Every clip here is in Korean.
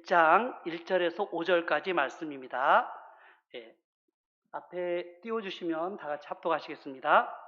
1장 1절에서 5절까지 말씀입니다. 예, 앞에 띄워주시면 다 같이 합독하시겠습니다.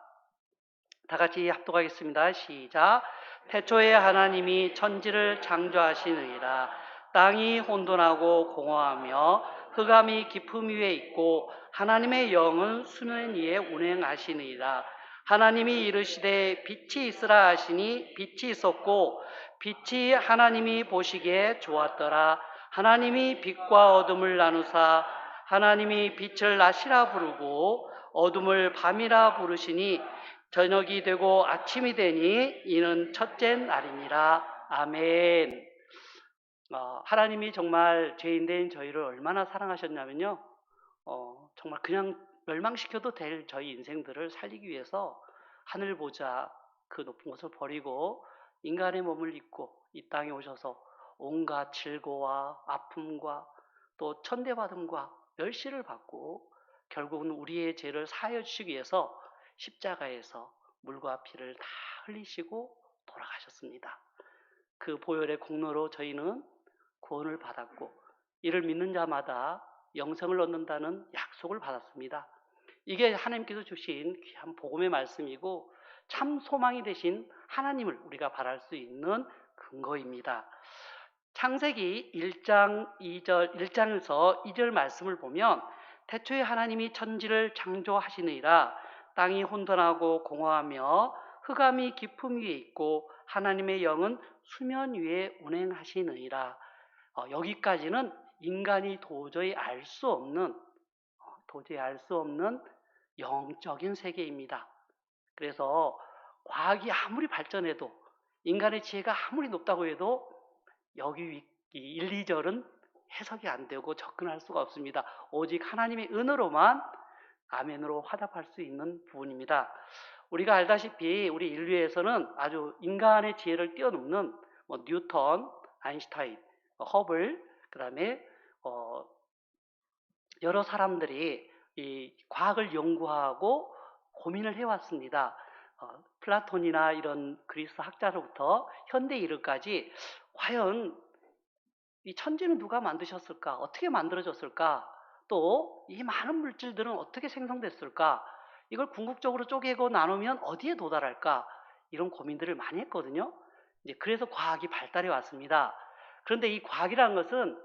다 같이 합독하겠습니다. 시작. 태초에 하나님이 천지를 창조하시느니라. 땅이 혼돈하고 공허하며 흑암이 깊음 위에 있고 하나님의 영은 수면 위에 운행하시느니라. 하나님이 이르시되 빛이 있으라 하시니 빛이 있었고 빛이 하나님이 보시기에 좋았더라. 하나님이 빛과 어둠을 나누사 하나님이 빛을 낮이라 부르고 어둠을 밤이라 부르시니 저녁이 되고 아침이 되니 이는 첫째 날이니라. 아멘. 하나님이 정말 죄인된 저희를 얼마나 사랑하셨냐면요. 정말 그냥 멸망시켜도 될 저희 인생들을 살리기 위해서 하늘 보자 그 높은 곳을 버리고 인간의 몸을 입고 이 땅에 오셔서 온갖 질고와 아픔과 또 천대받음과 멸시를 받고 결국은 우리의 죄를 사하여 주시기 위해서 십자가에서 물과 피를 다 흘리시고 돌아가셨습니다. 그 보혈의 공로로 저희는 구원을 받았고 이를 믿는 자마다 영생을 얻는다는 약속을 받았습니다. 이게 하나님께서 주신 귀한 복음의 말씀이고 참 소망이 되신 하나님을 우리가 바랄 수 있는 근거입니다. 창세기 1장에서 2절 말씀을 보면 태초에 하나님이 천지를 창조하시느니라. 땅이 혼돈하고 공허하며 흑암이 깊음 위에 있고 하나님의 영은 수면 위에 운행하시느니라. 여기까지는 인간이 도저히 알 수 없는 영적인 세계입니다. 그래서 과학이 아무리 발전해도 인간의 지혜가 아무리 높다고 해도 여기 1, 2절은 해석이 안 되고 접근할 수가 없습니다. 오직 하나님의 은혜로만 아멘으로 화답할 수 있는 부분입니다. 우리가 알다시피 우리 인류에서는 아주 인간의 지혜를 뛰어넘는 뉴턴, 아인슈타인, 허블, 그 다음에 여러 사람들이 이 과학을 연구하고 고민을 해왔습니다. 플라톤이나 이런 그리스 학자로부터 현대 이르까지 과연 이 천지는 누가 만드셨을까? 어떻게 만들어졌을까? 또 이 많은 물질들은 어떻게 생성됐을까? 이걸 궁극적으로 쪼개고 나누면 어디에 도달할까? 이런 고민들을 많이 했거든요. 이제 그래서 과학이 발달해 왔습니다. 그런데 이 과학이라는 것은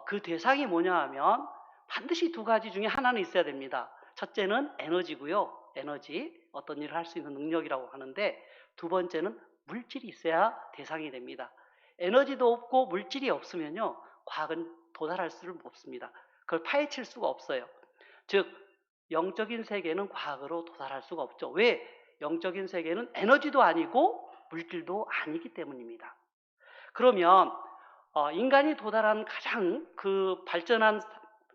그 대상이 뭐냐 하면 반드시 두 가지 중에 하나는 있어야 됩니다. 첫째는 에너지고요. 에너지, 어떤 일을 할 수 있는 능력이라고 하는데 두 번째는 물질이 있어야 대상이 됩니다. 에너지도 없고 물질이 없으면요. 과학은 도달할 수를 없습니다. 그걸 파헤칠 수가 없어요. 즉 영적인 세계는 과학으로 도달할 수가 없죠. 왜? 영적인 세계는 에너지도 아니고 물질도 아니기 때문입니다. 그러면 인간이 도달한 가장 그 발전한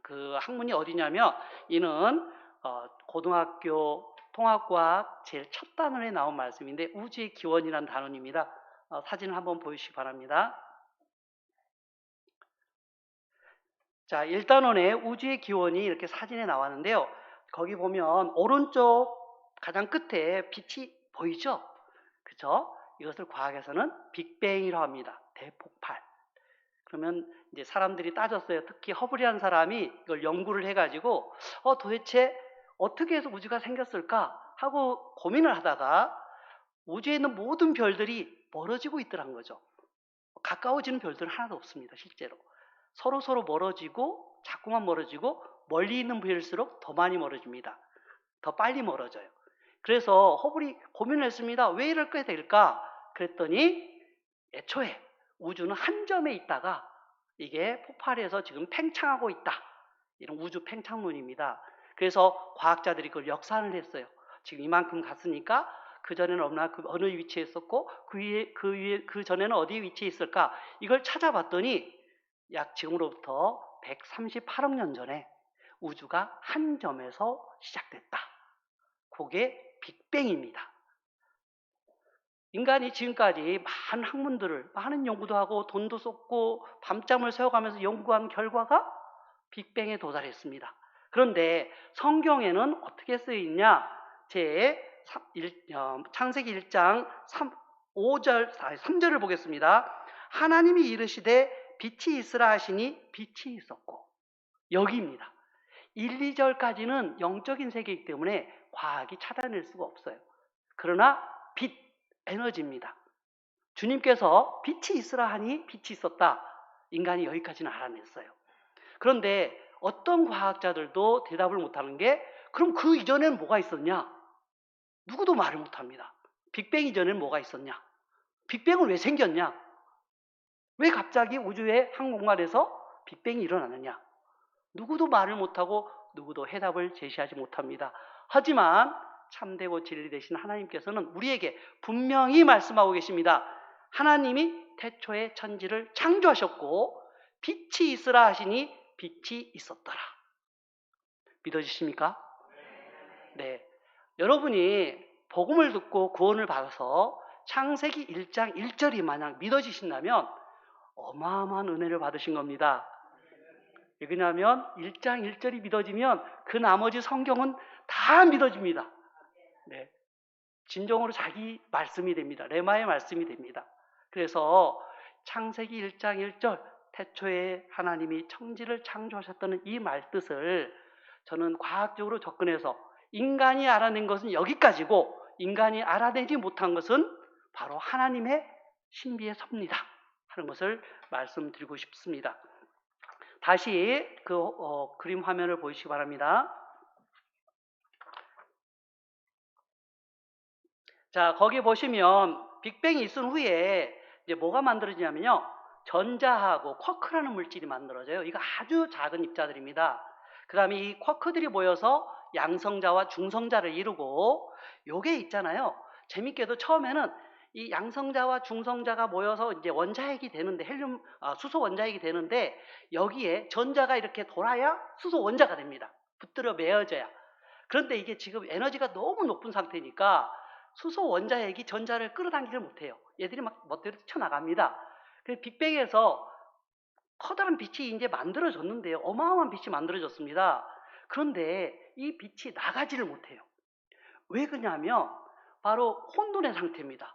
그 학문이 어디냐면 이는 고등학교 통합과학 제일 첫 단원에 나온 말씀인데 우주의 기원이라는 단원입니다. 사진을 한번 보여주시기 바랍니다. 자, 1단원에 우주의 기원이 이렇게 사진에 나왔는데요. 거기 보면 오른쪽 가장 끝에 빛이 보이죠? 그죠? 이것을 과학에서는 빅뱅이라고 합니다. 대폭발. 그러면 이제 사람들이 따졌어요. 특히 허블이라는 사람이 이걸 연구를 해가지고 도대체 어떻게 해서 우주가 생겼을까 하고 고민을 하다가 우주에 있는 모든 별들이 멀어지고 있더란 거죠. 가까워지는 별들은 하나도 없습니다. 실제로 서로 멀어지고 자꾸만 멀어지고 멀리 있는 별일수록 더 많이 멀어집니다. 더 빨리 멀어져요. 그래서 허블이 고민을 했습니다. 왜 이렇게 될까? 그랬더니 애초에 우주는 한 점에 있다가 이게 폭발해서 지금 팽창하고 있다. 이런 우주 팽창론입니다. 그래서 과학자들이 그걸 역산을 했어요. 지금 이만큼 갔으니까 그전에는 어느 위치에 있었고 그 전에는 어디 위치에 있을까? 이걸 찾아봤더니 약 지금으로부터 138억 년 전에 우주가 한 점에서 시작됐다. 그게 빅뱅입니다. 인간이 지금까지 많은 학문들을 많은 연구도 하고 돈도 쏟고 밤잠을 새워가면서 연구한 결과가 빅뱅에 도달했습니다. 그런데 성경에는 어떻게 쓰여 있냐? 창세기 1장 3절을 보겠습니다. 하나님이 이르시되 빛이 있으라 하시니 빛이 있었고, 여기입니다. 1, 2절까지는 영적인 세계이기 때문에 과학이 찾아낼 수가 없어요. 그러나 빛, 에너지입니다. 주님께서 빛이 있으라 하니 빛이 있었다. 인간이 여기까지는 알아냈어요. 그런데 어떤 과학자들도 대답을 못하는 게, 그럼 그 이전에는 뭐가 있었냐? 누구도 말을 못합니다. 빅뱅 이전에는 뭐가 있었냐? 빅뱅은 왜 생겼냐? 왜 갑자기 우주의 한 공간에서 빅뱅이 일어나느냐? 누구도 말을 못하고 누구도 해답을 제시하지 못합니다. 하지만 참되고 진리 되신 하나님께서는 우리에게 분명히 말씀하고 계십니다. 하나님이 태초에 천지를 창조하셨고 빛이 있으라 하시니 빛이 있었더라. 믿어지십니까? 네. 여러분이 복음을 듣고 구원을 받아서 창세기 1장 1절이 만약 믿어지신다면 어마어마한 은혜를 받으신 겁니다. 왜냐하면 1장 1절이 믿어지면 그 나머지 성경은 다 믿어집니다. 네. 진정으로 자기 말씀이 됩니다. 레마의 말씀이 됩니다. 그래서 창세기 1장 1절 태초에 하나님이 천지를 창조하셨다는 이 말뜻을 저는 과학적으로 접근해서 인간이 알아낸 것은 여기까지고 인간이 알아내지 못한 것은 바로 하나님의 신비의 섭니다 하는 것을 말씀드리고 싶습니다. 다시 그 그림 화면을 보시기 바랍니다. 자, 거기 보시면 빅뱅이 있은 후에 이제 뭐가 만들어지냐면요, 전자하고 쿼크라는 물질이 만들어져요. 이거 아주 작은 입자들입니다. 그 다음에 이 쿼크들이 모여서 양성자와 중성자를 이루고, 요게 있잖아요. 재밌게도 처음에는 이 양성자와 중성자가 모여서 이제 원자핵이 되는데, 수소 원자핵이 되는데, 여기에 전자가 이렇게 돌아야 수소 원자가 됩니다. 붙들어 매어져야. 그런데 이게 지금 에너지가 너무 높은 상태니까 수소 원자핵이 전자를 끌어당기지 못해요. 얘들이 막 멋대로 튀어나갑니다. 그래서 빅뱅에서 커다란 빛이 이제 만들어졌는데요. 어마어마한 빛이 만들어졌습니다. 그런데 이 빛이 나가지를 못해요. 왜 그러냐면 바로 혼돈의 상태입니다.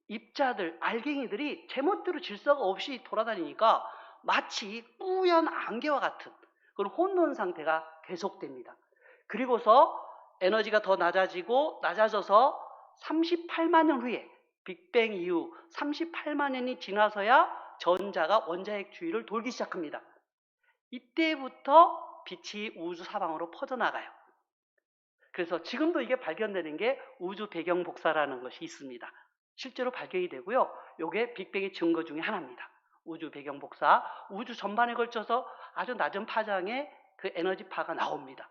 입자들, 알갱이들이 제멋대로 질서가 없이 돌아다니니까 마치 뿌연 안개와 같은 그런 혼돈 상태가 계속됩니다. 그리고서 에너지가 더 낮아져서 38만 년 후에 빅뱅 이후 38만 년이 지나서야 전자가 원자핵 주위를 돌기 시작합니다. 이때부터 빛이 우주 사방으로 퍼져나가요. 그래서 지금도 이게 발견되는 게 우주 배경 복사라는 것이 있습니다. 실제로 발견이 되고요. 이게 빅뱅의 증거 중에 하나입니다. 우주 배경 복사, 우주 전반에 걸쳐서 아주 낮은 파장의 그 에너지파가 나옵니다.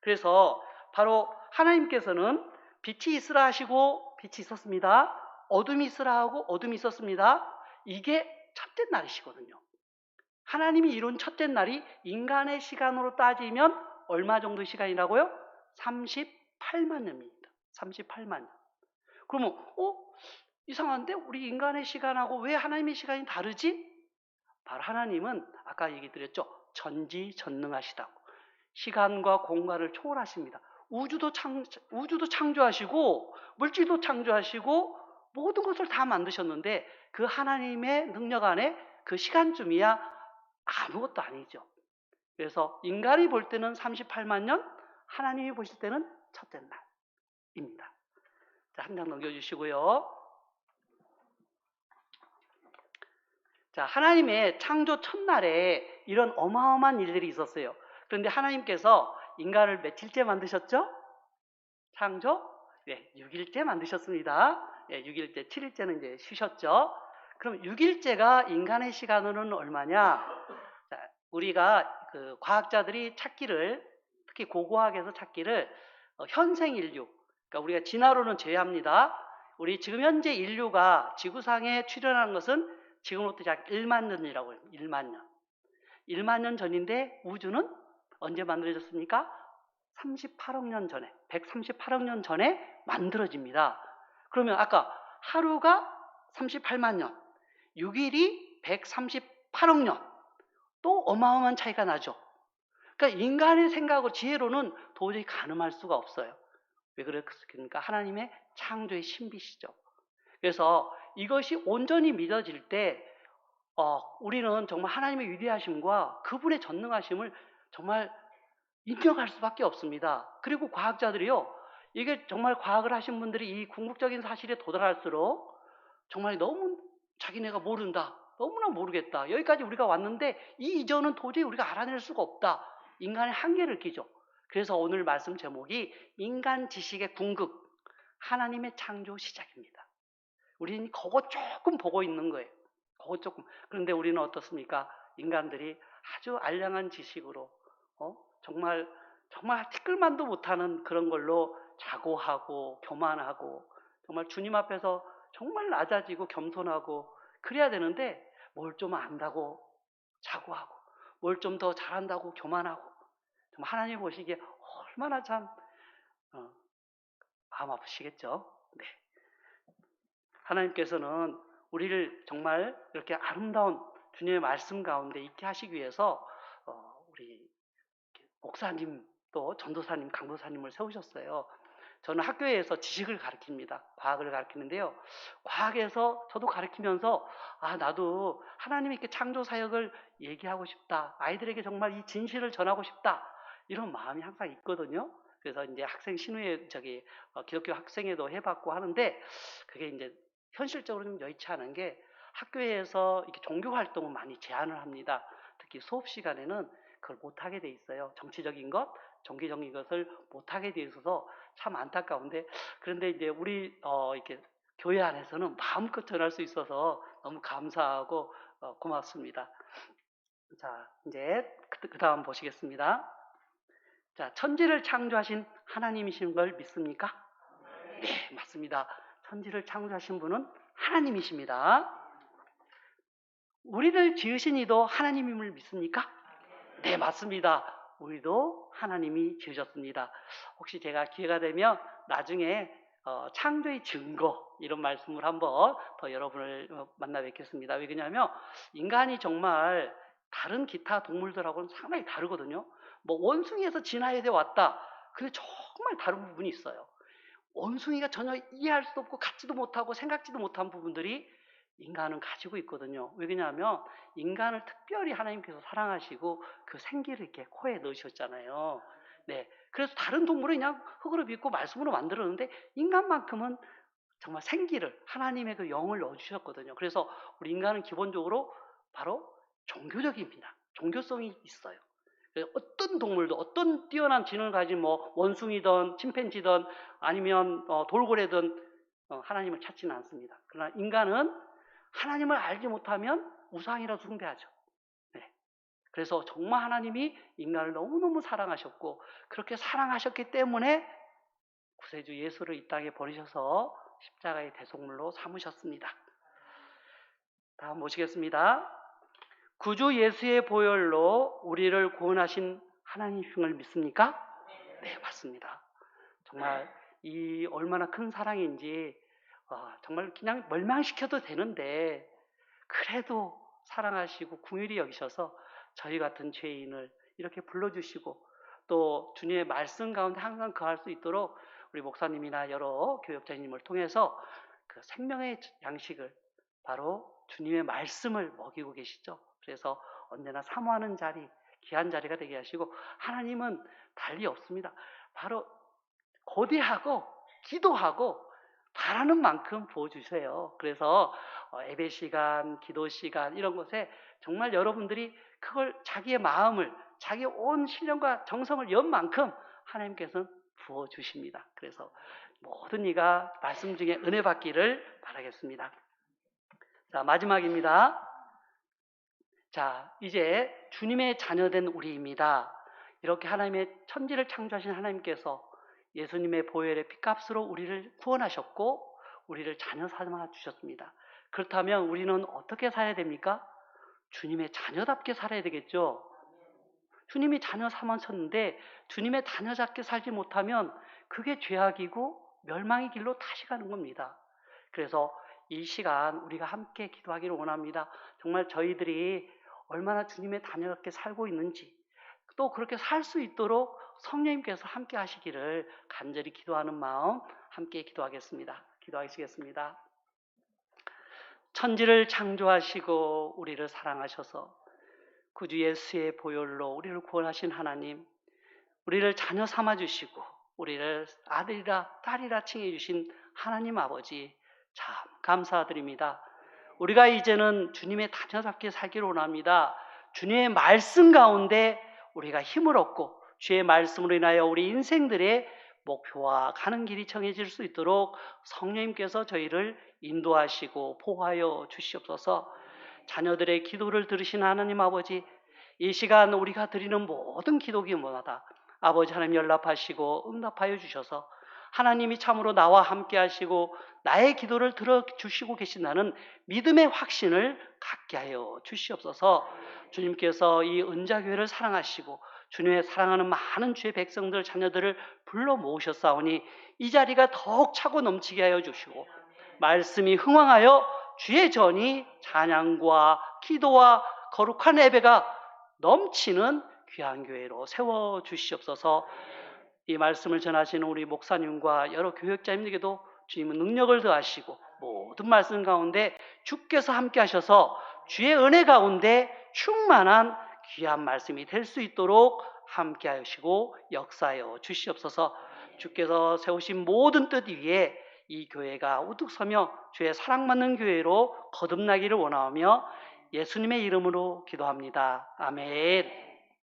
그래서 바로 하나님께서는 빛이 있으라 하시고 빛이 있었습니다. 어둠이 있으라 하고 어둠이 있었습니다. 이게 첫째 날이시거든요. 하나님이 이룬 첫째 날이 인간의 시간으로 따지면 얼마 정도 시간이라고요? 38만 년입니다. 38만 년. 그러면 이상한데 우리 인간의 시간하고 왜 하나님의 시간이 다르지? 바로 하나님은 아까 얘기 드렸죠. 전지전능하시다고. 시간과 공간을 초월하십니다. 우주도 창조하시고 물질도 창조하시고 모든 것을 다 만드셨는데 그 하나님의 능력 안에 그 시간쯤이야 아무것도 아니죠. 그래서 인간이 볼 때는 38만 년, 하나님이 보실 때는 첫째 날입니다. 자, 한 장 넘겨주시고요. 자, 하나님의 창조 첫날에 이런 어마어마한 일들이 있었어요. 그런데 하나님께서 인간을 며칠째 만드셨죠? 창조? 네, 6일째 만드셨습니다. 네, 6일째, 7일째는 이제 쉬셨죠? 그럼 6일째가 인간의 시간으로는 얼마냐? 자, 우리가 그 과학자들이 찾기를, 특히 고고학에서 찾기를 현생 인류, 그러니까 우리가 진화론은 제외합니다. 우리 지금 현재 인류가 지구상에 출현한 것은 지금부터 약 1만 년이라고 해요. 1만 년. 1만 년 전인데 우주는 언제 만들어졌습니까? 38억 년 전에, 138억 년 전에 만들어집니다. 그러면 아까 하루가 38만 년, 6일이 138억 년, 또 어마어마한 차이가 나죠. 그러니까 인간의 생각으로 지혜로는 도저히 가늠할 수가 없어요. 왜 그렇습니까? 하나님의 창조의 신비시죠. 그래서 이것이 온전히 믿어질 때 우리는 정말 하나님의 위대하심과 그분의 전능하심을 정말 인정할 수밖에 없습니다. 그리고 과학자들이요, 이게 정말 과학을 하신 분들이 이 궁극적인 사실에 도달할수록 정말 너무 자기네가 모른다, 너무나 모르겠다, 여기까지 우리가 왔는데 이 이전은 도저히 우리가 알아낼 수가 없다, 인간의 한계를 끼죠. 그래서 오늘 말씀 제목이 인간 지식의 궁극, 하나님의 창조 시작입니다. 우리는 그거 조금 보고 있는 거예요. 그거 조금. 그런데 우리는 어떻습니까? 인간들이 아주 알량한 지식으로 정말 정말 티끌만도 못하는 그런 걸로 자고하고 교만하고, 정말 주님 앞에서 정말 낮아지고 겸손하고 그래야 되는데, 뭘 좀 안다고 자고하고, 뭘 좀 더 잘한다고 교만하고, 정말 하나님 보시기에 얼마나 참 어, 마음 아프시겠죠. 네. 하나님께서는 우리를 정말 이렇게 아름다운 주님의 말씀 가운데 있게 하시기 위해서 우리 목사님, 또 전도사님, 강도사님을 세우셨어요. 저는 학교에서 지식을 가르칩니다. 과학을 가르치는데요. 과학에서 저도 가르치면서 나도 하나님의 이렇게 창조 사역을 얘기하고 싶다, 아이들에게 정말 이 진실을 전하고 싶다, 이런 마음이 항상 있거든요. 그래서 이제 학생 신우회 기독교 학생회도 해봤고 하는데, 그게 이제 현실적으로 좀 여의치 않은 게, 학교에서 이렇게 종교 활동을 많이 제한을 합니다. 특히 수업 시간에는 그걸 못하게 돼 있어요. 정치적인 것, 종교적인 것을 못하게 돼 있어서 참 안타까운데, 그런데 이제 우리 이렇게 교회 안에서는 마음껏 전할 수 있어서 너무 감사하고 고맙습니다. 자, 이제 그 다음 보시겠습니다. 자, 천지를 창조하신 하나님이신 걸 믿습니까? 네, 맞습니다. 천지를 창조하신 분은 하나님이십니다. 우리를 지으신 이도 하나님임을 믿습니까? 네, 맞습니다. 우리도 하나님이 지으셨습니다. 혹시 제가 기회가 되면 나중에 창조의 증거, 이런 말씀을 한번 더 여러분을 만나 뵙겠습니다. 왜냐하면 인간이 정말 다른 기타 동물들하고는 상당히 다르거든요. 뭐 원숭이에서 진화해서 왔다, 근데 정말 다른 부분이 있어요. 원숭이가 전혀 이해할 수도 없고 갖지도 못하고 생각지도 못한 부분들이 인간은 가지고 있거든요. 왜냐하면 인간을 특별히 하나님께서 사랑하시고 그 생기를 이렇게 코에 넣으셨잖아요. 네. 그래서 다른 동물은 그냥 흙으로 빚고 말씀으로 만들었는데, 인간만큼은 정말 생기를, 하나님의 그 영을 넣어주셨거든요. 그래서 우리 인간은 기본적으로 바로 종교적입니다. 종교성이 있어요. 어떤 동물도, 어떤 뛰어난 지능을 가진 뭐 원숭이든 침팬지든 아니면 돌고래든 하나님을 찾지는 않습니다. 그러나 인간은 하나님을 알지 못하면 우상이라 숭배하죠. 네. 그래서 정말 하나님이 인간을 너무너무 사랑하셨고, 그렇게 사랑하셨기 때문에 구세주 예수를 이 땅에 보내셔서 십자가의 대속물로 삼으셨습니다. 다음 보시겠습니다. 구주 예수의 보혈로 우리를 구원하신 하나님이심을 믿습니까? 네, 맞습니다. 정말 이 얼마나 큰 사랑인지 정말 그냥 멸망시켜도 되는데, 그래도 사랑하시고 긍휼히 여기셔서 저희 같은 죄인을 이렇게 불러주시고, 또 주님의 말씀 가운데 항상 거할 수 있도록 우리 목사님이나 여러 교역자님을 통해서 그 생명의 양식을, 바로 주님의 말씀을 먹이고 계시죠. 그래서 언제나 사모하는 자리, 귀한 자리가 되게 하시고, 하나님은 달리 없습니다. 바로 고대하고 기도하고 바라는 만큼 부어주세요. 그래서 예배 시간, 기도 시간 이런 곳에 정말 여러분들이 그걸 자기의 마음을, 자기의 온 신령과 정성을 연 만큼 하나님께서는 부어주십니다. 그래서 모든 이가 말씀 중에 은혜 받기를 바라겠습니다. 자, 마지막입니다. 자, 이제 주님의 자녀된 우리입니다. 이렇게 하나님의 천지를 창조하신 하나님께서 예수님의 보혈의 피값으로 우리를 구원하셨고 우리를 자녀 삼아 주셨습니다. 그렇다면 우리는 어떻게 살아야 됩니까? 주님의 자녀답게 살아야 되겠죠. 주님이 자녀 삼으셨는데 주님의 자녀답게 살지 못하면 그게 죄악이고 멸망의 길로 다시 가는 겁니다. 그래서 이 시간 우리가 함께 기도하기를 원합니다. 정말 저희들이 얼마나 주님의 자녀답게 살고 있는지, 또 그렇게 살 수 있도록 성령님께서 함께 하시기를 간절히 기도하는 마음 함께 기도하겠습니다. 기도하시겠습니다. 천지를 창조하시고 우리를 사랑하셔서 구주 예수의 보혈로 우리를 구원하신 하나님, 우리를 자녀 삼아주시고 우리를 아들이라 딸이라 칭해주신 하나님 아버지, 참 감사드립니다. 우리가 이제는 주님의 자녀답게 살기를 원합니다. 주님의 말씀 가운데 우리가 힘을 얻고 주의 말씀으로 인하여 우리 인생들의 목표와 가는 길이 정해질 수 있도록 성령님께서 저희를 인도하시고 보호하여 주시옵소서. 자녀들의 기도를 들으신 하나님 아버지, 이 시간 우리가 드리는 모든 기도기마다 아버지 하나님 연락하시고 응답하여 주셔서 하나님이 참으로 나와 함께 하시고 나의 기도를 들어주시고 계신다는 믿음의 확신을 갖게 하여 주시옵소서. 주님께서 이 은자교회를 사랑하시고 주님의 사랑하는 많은 주의 백성들 자녀들을 불러 모으셨사오니 이 자리가 더욱 차고 넘치게 하여 주시고 말씀이 흥왕하여 주의 전이 찬양과 기도와 거룩한 예배가 넘치는 귀한 교회로 세워주시옵소서. 이 말씀을 전하시는 우리 목사님과 여러 교역자님들에게도 주님은 능력을 더하시고 모든 말씀 가운데 주께서 함께 하셔서 주의 은혜 가운데 충만한 귀한 말씀이 될 수 있도록 함께 하시고 역사하여 주시옵소서. 주께서 세우신 모든 뜻 위에 이 교회가 우뚝 서며 주의 사랑받는 교회로 거듭나기를 원하며 예수님의 이름으로 기도합니다. 아멘.